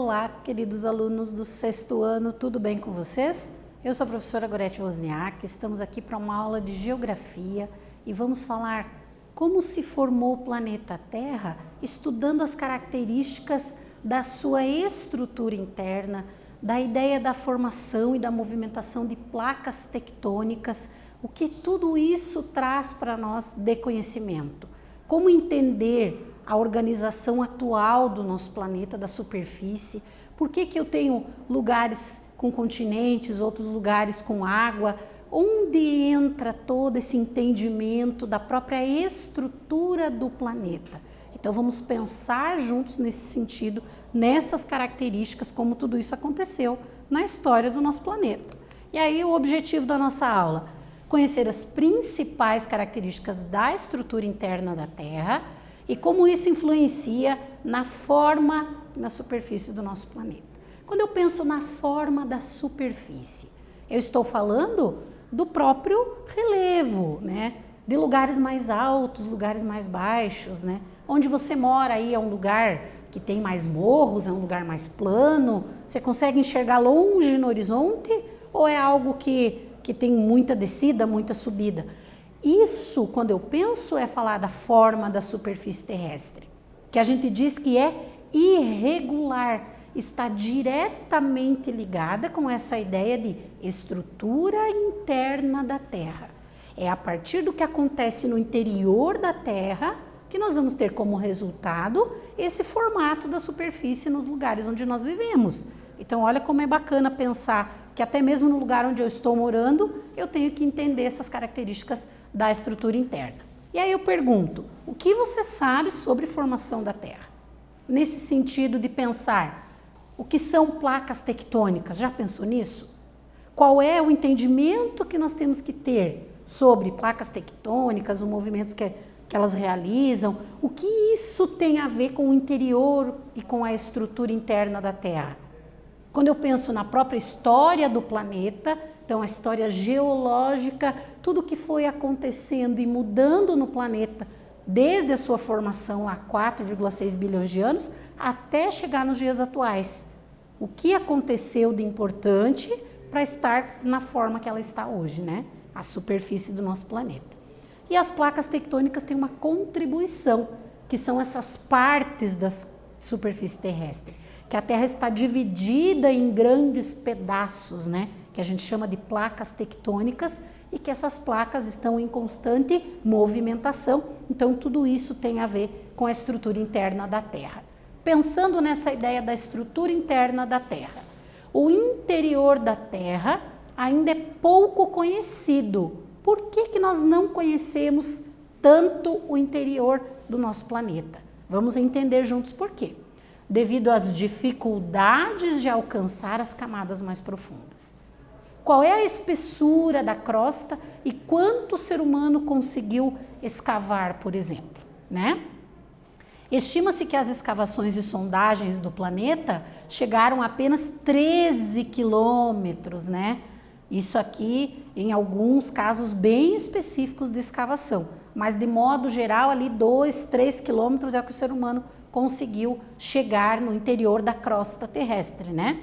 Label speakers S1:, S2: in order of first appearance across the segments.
S1: Olá, queridos alunos do 6º ano, tudo bem com vocês? Eu sou a professora Gorete Wozniak, estamos aqui para uma aula de Geografia e vamos falar como se formou o planeta Terra, estudando as características da sua estrutura interna, da ideia da formação e da movimentação de placas tectônicas, o que tudo isso traz para nós de conhecimento. Como entender a organização atual do nosso planeta, da superfície, por que eu tenho lugares com continentes, outros lugares com água, onde entra todo esse entendimento da própria estrutura do planeta. Então vamos pensar juntos nesse sentido, nessas características, como tudo isso aconteceu na história do nosso planeta. E aí o objetivo da nossa aula, conhecer as principais características da estrutura interna da Terra e como isso influencia na forma, na superfície do nosso planeta. Quando eu penso na forma da superfície, eu estou falando do próprio relevo, né? De lugares mais altos, lugares mais baixos, né? Onde você mora aí é um lugar que tem mais morros, é um lugar mais plano, você consegue enxergar longe no horizonte ou é algo que tem muita descida, muita subida? Isso, quando eu penso, é falar da forma da superfície terrestre, que a gente diz que é irregular, está diretamente ligada com essa ideia de estrutura interna da Terra. É a partir do que acontece no interior da Terra que nós vamos ter como resultado esse formato da superfície nos lugares onde nós vivemos. Então, olha como é bacana pensar que até mesmo no lugar onde eu estou morando, eu tenho que entender essas características da estrutura interna. E aí eu pergunto, o que você sabe sobre formação da Terra? Nesse sentido de pensar, o que são placas tectônicas? Já pensou nisso? Qual é o entendimento que nós temos que ter sobre placas tectônicas, os movimentos que elas realizam? O que isso tem a ver com o interior e com a estrutura interna da Terra? Quando eu penso na própria história do planeta, então a história geológica, tudo que foi acontecendo e mudando no planeta, desde a sua formação há 4,6 bilhões de anos, até chegar nos dias atuais. O que aconteceu de importante para estar na forma que ela está hoje, né? A superfície do nosso planeta. E as placas tectônicas têm uma contribuição, que são essas partes da superfície terrestre, que a Terra está dividida em grandes pedaços, né? Que a gente chama de placas tectônicas e que essas placas estão em constante movimentação. Então, tudo isso tem a ver com a estrutura interna da Terra. Pensando nessa ideia da estrutura interna da Terra, o interior da Terra ainda é pouco conhecido. Por que nós não conhecemos tanto o interior do nosso planeta? Vamos entender juntos por quê. Devido às dificuldades de alcançar as camadas mais profundas. Qual é a espessura da crosta e quanto o ser humano conseguiu escavar, por exemplo, né? Estima-se que as escavações e sondagens do planeta chegaram a apenas 13 quilômetros, né? Isso aqui em alguns casos bem específicos de escavação, mas de modo geral ali 2, 3 quilômetros é o que o ser humano conseguiu chegar no interior da crosta terrestre, né?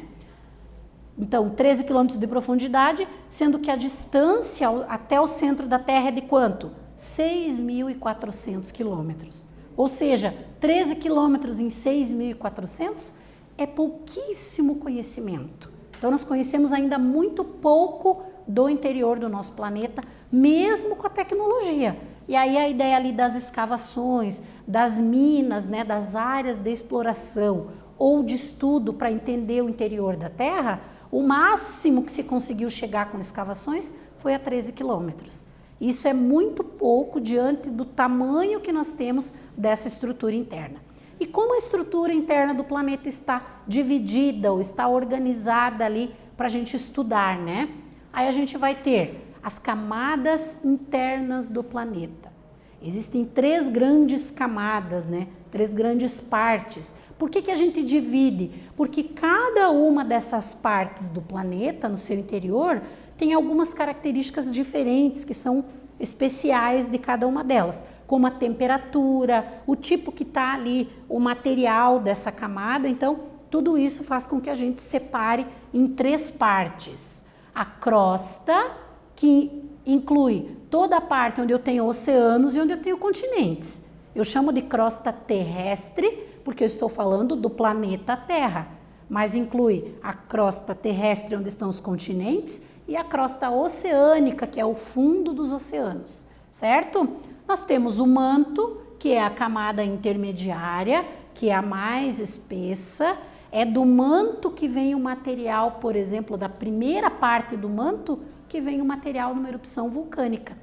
S1: Então, 13 quilômetros de profundidade, sendo que a distância até o centro da Terra é de quanto? 6.400 quilômetros. Ou seja, 13 quilômetros em 6.400 é pouquíssimo conhecimento. Então, nós conhecemos ainda muito pouco do interior do nosso planeta, mesmo com a tecnologia. E aí a ideia ali das escavações, das minas, né, das áreas de exploração ou de estudo para entender o interior da Terra, o máximo que se conseguiu chegar com escavações foi a 13 quilômetros. Isso é muito pouco diante do tamanho que nós temos dessa estrutura interna. E como a estrutura interna do planeta está dividida ou está organizada ali para a gente estudar, né? Aí a gente vai ter as camadas internas do planeta. Existem 3 grandes camadas, né? 3 grandes partes. Por que a gente divide? Porque cada uma dessas partes do planeta, no seu interior, tem algumas características diferentes que são especiais de cada uma delas, como a temperatura, o tipo que está ali, o material dessa camada. Então, tudo isso faz com que a gente separe em 3 partes. A crosta, que inclui toda a parte onde eu tenho oceanos e onde eu tenho continentes. Eu chamo de crosta terrestre, porque eu estou falando do planeta Terra, mas inclui a crosta terrestre, onde estão os continentes, e a crosta oceânica, que é o fundo dos oceanos, certo? Nós temos o manto, que é a camada intermediária, que é a mais espessa. É do manto que vem o material, por exemplo, da primeira parte do manto, que vem o material numa erupção vulcânica.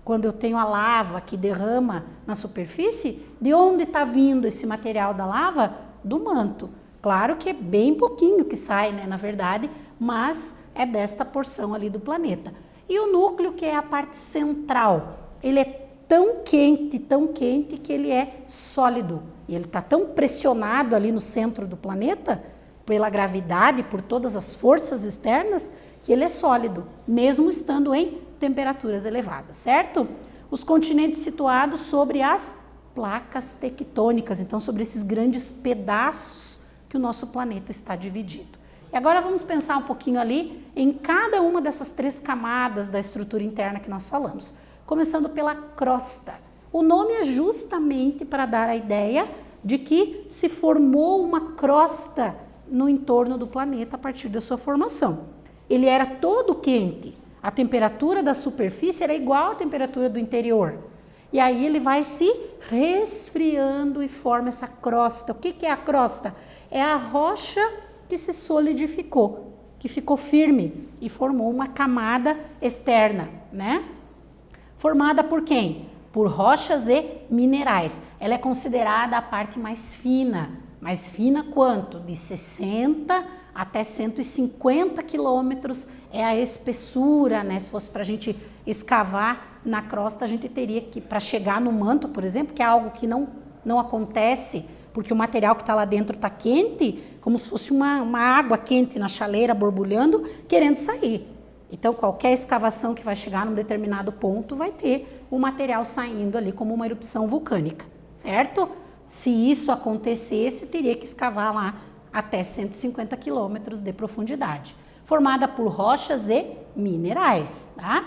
S1: Quando eu tenho a lava que derrama na superfície, de onde está vindo esse material da lava? Do manto. Claro que é bem pouquinho que sai, né, na verdade, mas é desta porção ali do planeta. E o núcleo, que é a parte central, ele é tão quente que ele é sólido. E ele está tão pressionado ali no centro do planeta, pela gravidade, por todas as forças externas, que ele é sólido, mesmo estando em temperaturas elevadas, certo? Os continentes situados sobre as placas tectônicas, então sobre esses grandes pedaços que o nosso planeta está dividido. E agora vamos pensar um pouquinho ali em cada uma dessas 3 camadas da estrutura interna que nós falamos. Começando pela crosta. O nome é justamente para dar a ideia de que se formou uma crosta no entorno do planeta a partir da sua formação. Ele era todo quente. A temperatura da superfície era igual à temperatura do interior. E aí ele vai se resfriando e forma essa crosta. O que é a crosta? É a rocha que se solidificou, que ficou firme e formou uma camada externa, né? Formada por quem? Por rochas e minerais. Ela é considerada a parte mais fina. Mais fina quanto? De 60 até 150 quilômetros é a espessura, né? Se fosse para a gente escavar na crosta, a gente teria que, para chegar no manto, por exemplo, que é algo que não acontece, porque o material que está lá dentro está quente, como se fosse uma água quente na chaleira, borbulhando, querendo sair. Então, qualquer escavação que vai chegar num determinado ponto vai ter o material saindo ali como uma erupção vulcânica, certo? Se isso acontecesse, teria que escavar lá até 150 quilômetros de profundidade. Formada por rochas e minerais, tá?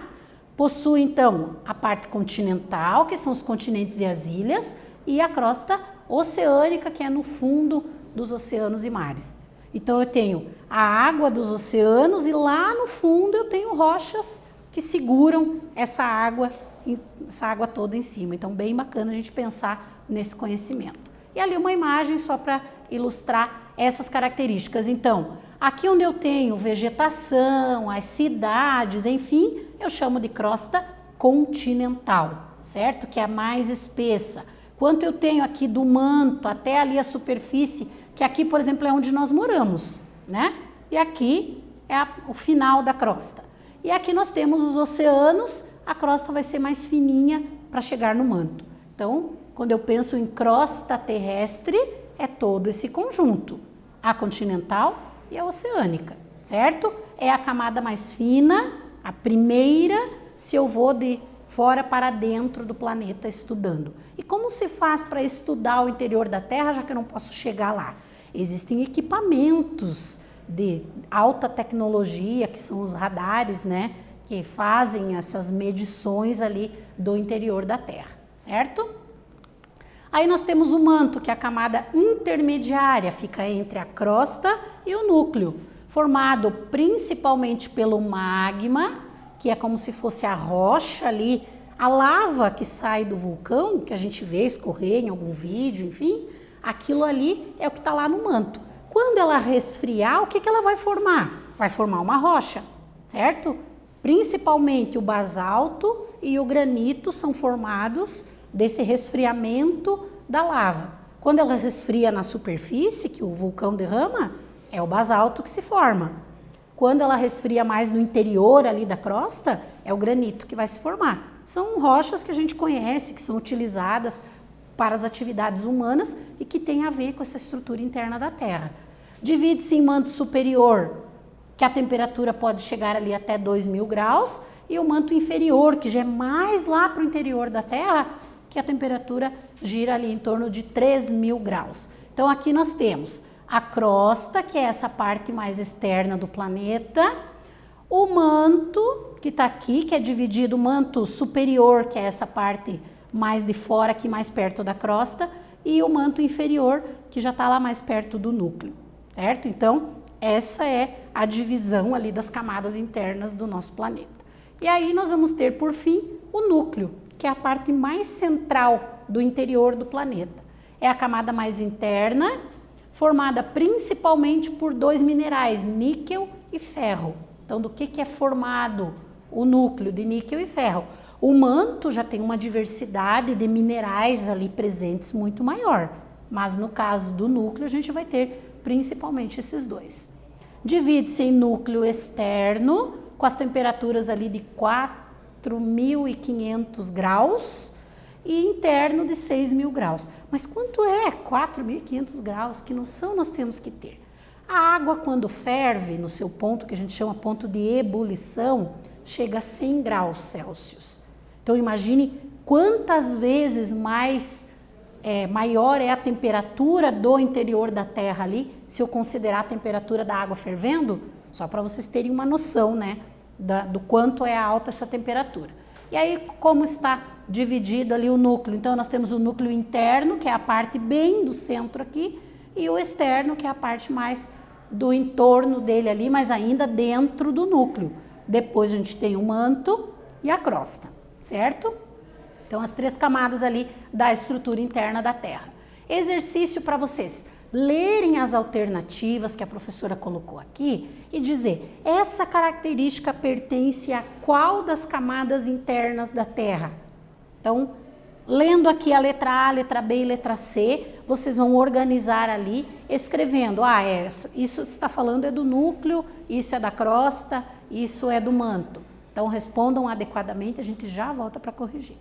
S1: Possui, então, a parte continental, que são os continentes e as ilhas, e a crosta oceânica, que é no fundo dos oceanos e mares. Então, eu tenho a água dos oceanos e lá no fundo eu tenho rochas que seguram essa água toda em cima. Então, bem bacana a gente pensar nesse conhecimento. E ali uma imagem só para ilustrar essas características. Então, aqui onde eu tenho vegetação, as cidades, enfim, eu chamo de crosta continental, certo? Que é a mais espessa. Quanto eu tenho aqui do manto até ali a superfície, que aqui, por exemplo, é onde nós moramos, né? E aqui é o final da crosta. E aqui nós temos os oceanos, a crosta vai ser mais fininha para chegar no manto. Então, quando eu penso em crosta terrestre, é todo esse conjunto, a continental e a oceânica, certo? É a camada mais fina, a primeira, se eu vou de fora para dentro do planeta estudando. E como se faz para estudar o interior da Terra, já que eu não posso chegar lá? Existem equipamentos de alta tecnologia, que são os radares, né? Que fazem essas medições ali do interior da Terra, certo? Aí nós temos o manto, que é a camada intermediária, fica entre a crosta e o núcleo, formado principalmente pelo magma, que é como se fosse a rocha ali, a lava que sai do vulcão, que a gente vê escorrer em algum vídeo, enfim, aquilo ali é o que está lá no manto. Quando ela resfriar, o que ela vai formar? Vai formar uma rocha, certo? Principalmente o basalto e o granito são formados desse resfriamento da lava. Quando ela resfria na superfície, que o vulcão derrama, é o basalto que se forma. Quando ela resfria mais no interior ali da crosta, é o granito que vai se formar. São rochas que a gente conhece, que são utilizadas para as atividades humanas e que tem a ver com essa estrutura interna da Terra. Divide-se em manto superior, que a temperatura pode chegar ali até 2.000 graus, e o manto inferior, que já é mais lá para o interior da Terra, que a temperatura gira ali em torno de 3.000 graus. Então, aqui nós temos a crosta, que é essa parte mais externa do planeta, o manto, que está aqui, que é dividido, o manto superior, que é essa parte mais de fora, aqui mais perto da crosta, e o manto inferior, que já está lá mais perto do núcleo, certo? Então, essa é a divisão ali das camadas internas do nosso planeta. E aí nós vamos ter, por fim, o núcleo, que é a parte mais central do interior do planeta. É a camada mais interna, formada principalmente por dois minerais, níquel e ferro. Então, do que é formado o núcleo de níquel e ferro? O manto já tem uma diversidade de minerais ali presentes muito maior, mas no caso do núcleo a gente vai ter principalmente esses dois. Divide-se em núcleo externo, com as temperaturas ali de 4.500 graus, e interno de 6.000 graus. Mas quanto é 4.500 graus? Que noção nós temos que ter? A água, quando ferve, no seu ponto, que a gente chama ponto de ebulição, chega a 100 graus Celsius. Então, imagine quantas vezes maior é a temperatura do interior da Terra ali, se eu considerar a temperatura da água fervendo, só para vocês terem uma noção, né, do quanto é alta essa temperatura. E aí, como está dividido ali o núcleo? Então, nós temos o núcleo interno, que é a parte bem do centro aqui, e o externo, que é a parte mais do entorno dele ali, mas ainda dentro do núcleo. Depois a gente tem o manto e a crosta, certo? Então, as três camadas ali da estrutura interna da Terra. Exercício para vocês lerem as alternativas que a professora colocou aqui e dizer, essa característica pertence a qual das camadas internas da Terra? Então, lendo aqui a letra A, letra B e letra C, vocês vão organizar ali, escrevendo, isso está falando é do núcleo, isso é da crosta, isso é do manto. Então, respondam adequadamente, a gente já volta para corrigir.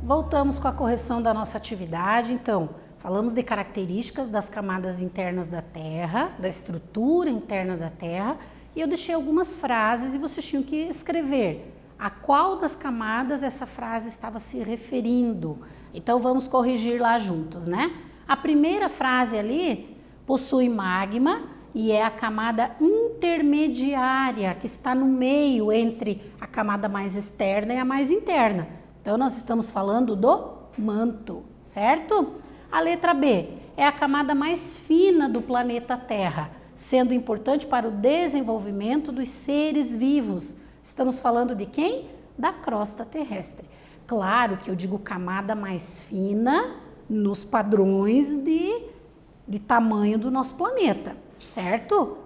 S1: Voltamos com a correção da nossa atividade. Então, falamos de características das camadas internas da Terra, da estrutura interna da Terra, e eu deixei algumas frases e vocês tinham que escrever a qual das camadas essa frase estava se referindo. Então, vamos corrigir lá juntos, né? A primeira frase ali possui magma e é a camada intermediária que está no meio entre a camada mais externa e a mais interna. Então, nós estamos falando do manto, certo? A letra B é a camada mais fina do planeta Terra, sendo importante para o desenvolvimento dos seres vivos. Estamos falando de quem? Da crosta terrestre. Claro que eu digo camada mais fina, nos padrões de tamanho do nosso planeta, certo?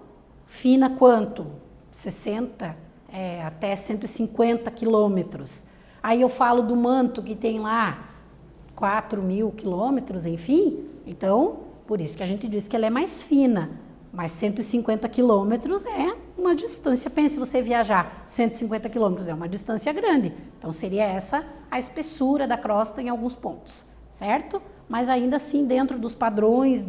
S1: Fina quanto? 60 até 150 quilômetros. Aí eu falo do manto que tem lá 4.000 quilômetros, enfim. Então, por isso que a gente diz que ela é mais fina. Mas 150 quilômetros é uma distância. Pense, você viajar 150 quilômetros, é uma distância grande. Então, seria essa a espessura da crosta em alguns pontos, certo? Mas ainda assim, dentro dos padrões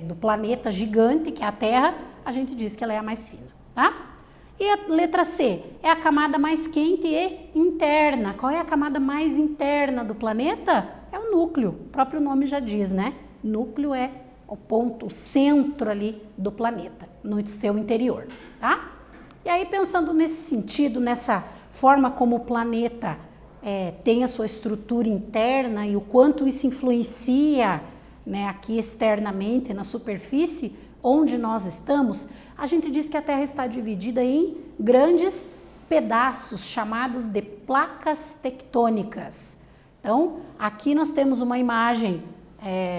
S1: do planeta gigante, que é a Terra, a gente diz que ela é a mais fina, tá? E a letra C é a camada mais quente e interna. Qual é a camada mais interna do planeta? É o núcleo, o próprio nome já diz, né? Núcleo é o ponto, o centro ali do planeta, no seu interior, tá? E aí, pensando nesse sentido, nessa forma como o planeta tem a sua estrutura interna e o quanto isso influencia, né, aqui externamente, na superfície, onde nós estamos, a gente diz que a Terra está dividida em grandes pedaços, chamados de placas tectônicas. Então, aqui nós temos uma imagem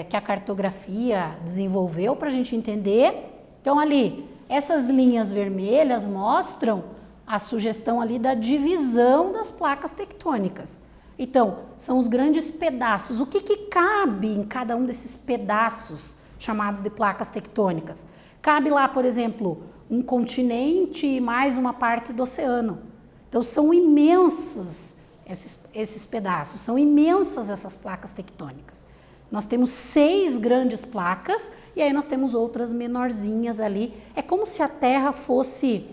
S1: que a cartografia desenvolveu para a gente entender. Então, ali, essas linhas vermelhas mostram a sugestão ali da divisão das placas tectônicas. Então, são os grandes pedaços. O que cabe em cada um desses pedaços chamados de placas tectônicas? Cabe lá, por exemplo, um continente e mais uma parte do oceano. Então, são imensos esses pedaços, são imensas essas placas tectônicas. Nós temos 6 grandes placas e aí nós temos outras menorzinhas ali. É como se a Terra fosse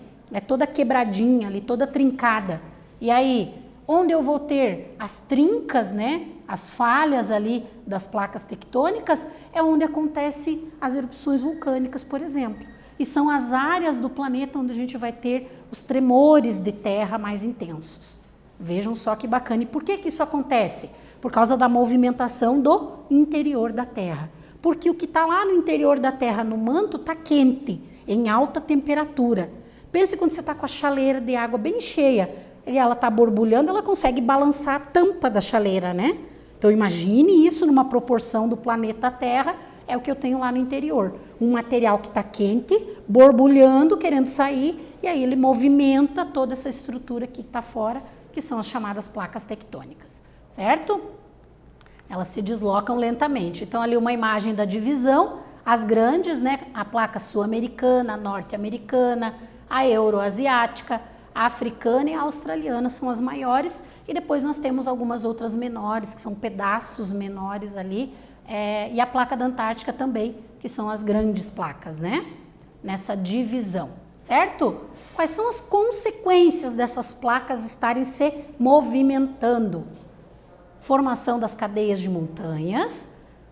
S1: toda quebradinha ali, toda trincada. E aí, onde eu vou ter as trincas, né, as falhas ali das placas tectônicas, é onde acontecem as erupções vulcânicas, por exemplo. E são as áreas do planeta onde a gente vai ter os tremores de terra mais intensos. Vejam só que bacana. E por que isso acontece? Por causa da movimentação do interior da Terra. Porque o que está lá no interior da Terra, no manto, está quente, em alta temperatura. Pense quando você está com a chaleira de água bem cheia, e ela está borbulhando, ela consegue balançar a tampa da chaleira, né? Então, imagine isso numa proporção do planeta Terra, é o que eu tenho lá no interior. Um material que está quente, borbulhando, querendo sair, e aí ele movimenta toda essa estrutura que está fora, que são as chamadas placas tectônicas, certo? Elas se deslocam lentamente. Então, ali uma imagem da divisão, as grandes, né? A placa sul-americana, a norte-americana, a euroasiática, a africana e a australiana são as maiores, e depois nós temos algumas outras menores, que são pedaços menores ali, e a placa da Antártica também, que são as grandes placas, né? Nessa divisão, certo? Quais são as consequências dessas placas estarem se movimentando? Formação das cadeias de montanhas,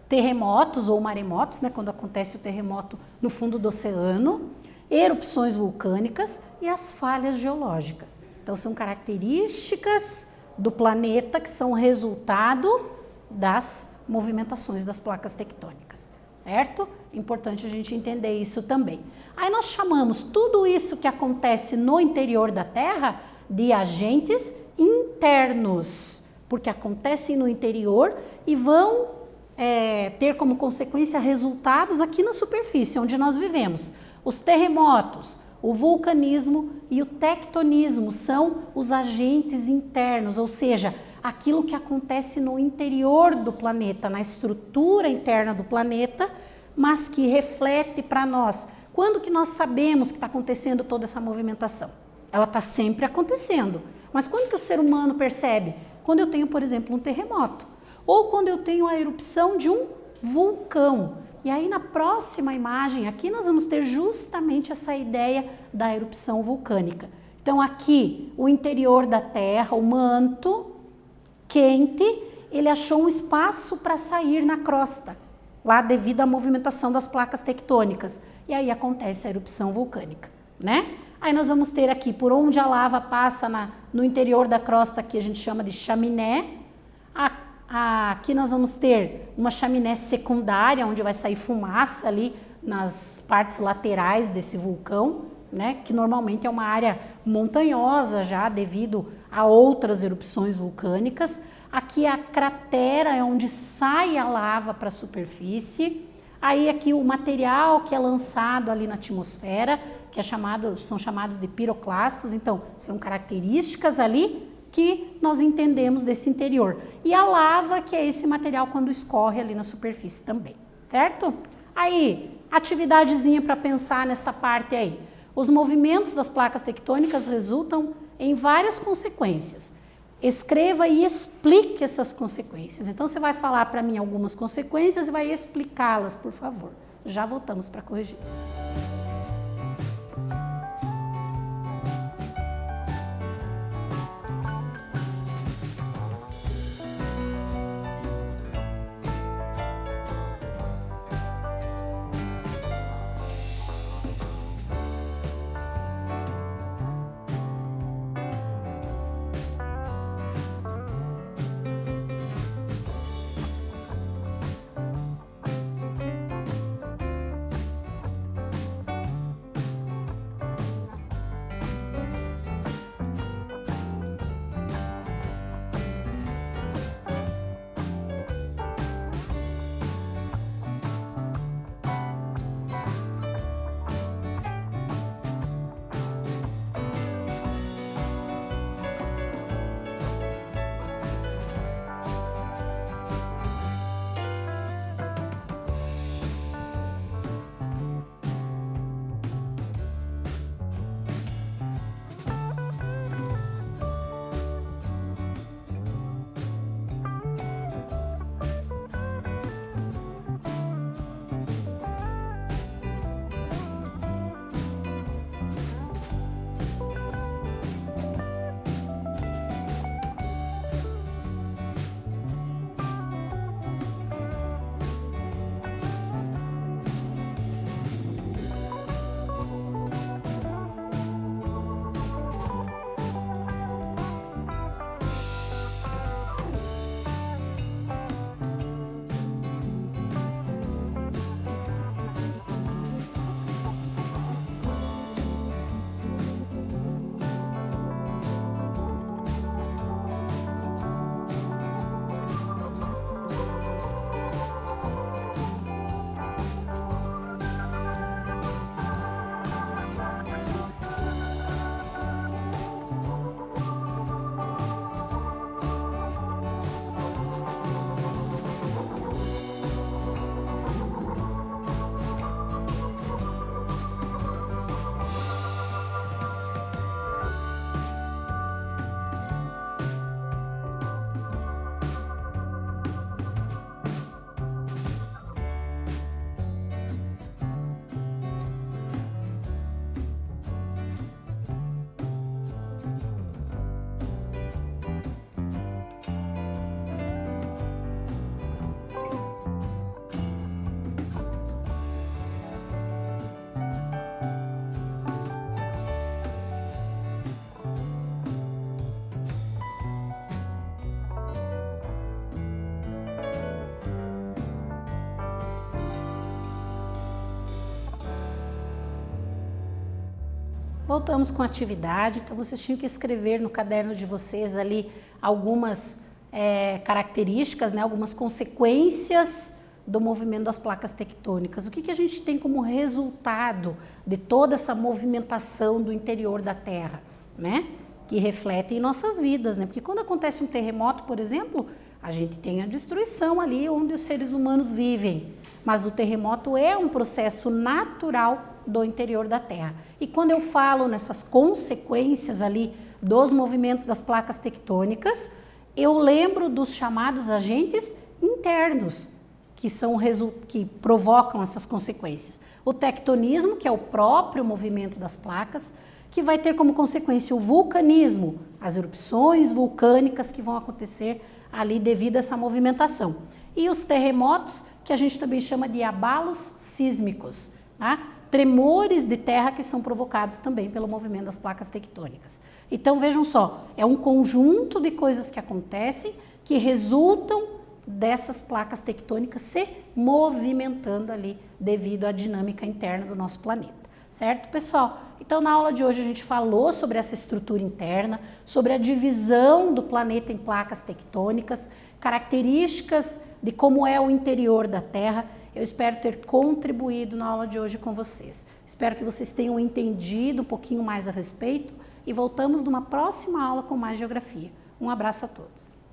S1: terremotos ou maremotos, né? Quando acontece o terremoto no fundo do oceano, erupções vulcânicas e as falhas geológicas. Então, são características do planeta que são resultado das movimentações das placas tectônicas, certo? Importante a gente entender isso também. Aí nós chamamos tudo isso que acontece no interior da Terra de agentes internos, porque acontecem no interior e vão ter como consequência resultados aqui na superfície, onde nós vivemos. Os terremotos, o vulcanismo e o tectonismo são os agentes internos, ou seja, aquilo que acontece no interior do planeta, na estrutura interna do planeta, mas que reflete para nós. Quando que nós sabemos que está acontecendo toda essa movimentação? Ela está sempre acontecendo, mas quando que o ser humano percebe? Quando eu tenho, por exemplo, um terremoto, ou quando eu tenho a erupção de um vulcão. E aí, na próxima imagem, aqui nós vamos ter justamente essa ideia da erupção vulcânica. Então, aqui, o interior da Terra, o manto quente, ele achou um espaço para sair na crosta, lá devido à movimentação das placas tectônicas. E aí aqui a erupção vulcânica, né? Aí nós vamos ter aqui, por onde a lava passa no interior da crosta, que a gente chama de chaminé. Aqui nós vamos ter uma chaminé secundária, onde vai sair fumaça ali nas partes laterais desse vulcão, né, que normalmente é uma área montanhosa já devido a outras erupções vulcânicas. Aqui a cratera é onde sai a lava para a superfície. Aí aqui o material que é lançado ali na atmosfera, que são chamados de piroclastos, então são características ali que nós entendemos desse interior. E a lava, que é esse material quando escorre ali na superfície também, certo? Aí, atividadezinha para pensar nesta parte aí. Os movimentos das placas tectônicas resultam em várias consequências. Escreva e explique essas consequências. Então, você vai falar para mim algumas consequências e vai explicá-las, por favor. Já voltamos para corrigir. Voltamos com a atividade, então vocês tinham que escrever no caderno de vocês ali algumas características, né, algumas consequências do movimento das placas tectônicas. O que a gente tem como resultado de toda essa movimentação do interior da Terra, né, que reflete em nossas vidas, né, porque quando acontece um terremoto, por exemplo, a gente tem a destruição ali onde os seres humanos vivem, mas o terremoto é um processo natural do interior da Terra. E quando eu falo nessas consequências ali dos movimentos das placas tectônicas, eu lembro dos chamados agentes internos, que provocam essas consequências. O tectonismo, que é o próprio movimento das placas, que vai ter como consequência o vulcanismo, as erupções vulcânicas que vão acontecer ali devido a essa movimentação. E os terremotos, que a gente também chama de abalos sísmicos, tá? Tremores de terra que são provocados também pelo movimento das placas tectônicas. Então, vejam só, é um conjunto de coisas que acontecem que resultam dessas placas tectônicas se movimentando ali devido à dinâmica interna do nosso planeta. certo, pessoal? Então, na aula de hoje a gente falou sobre essa estrutura interna, sobre a divisão do planeta em placas tectônicas, características de como é o interior da Terra. Eu espero ter contribuído na aula de hoje com vocês. Espero que vocês tenham entendido um pouquinho mais a respeito e voltamos numa próxima aula com mais geografia. Um abraço a todos.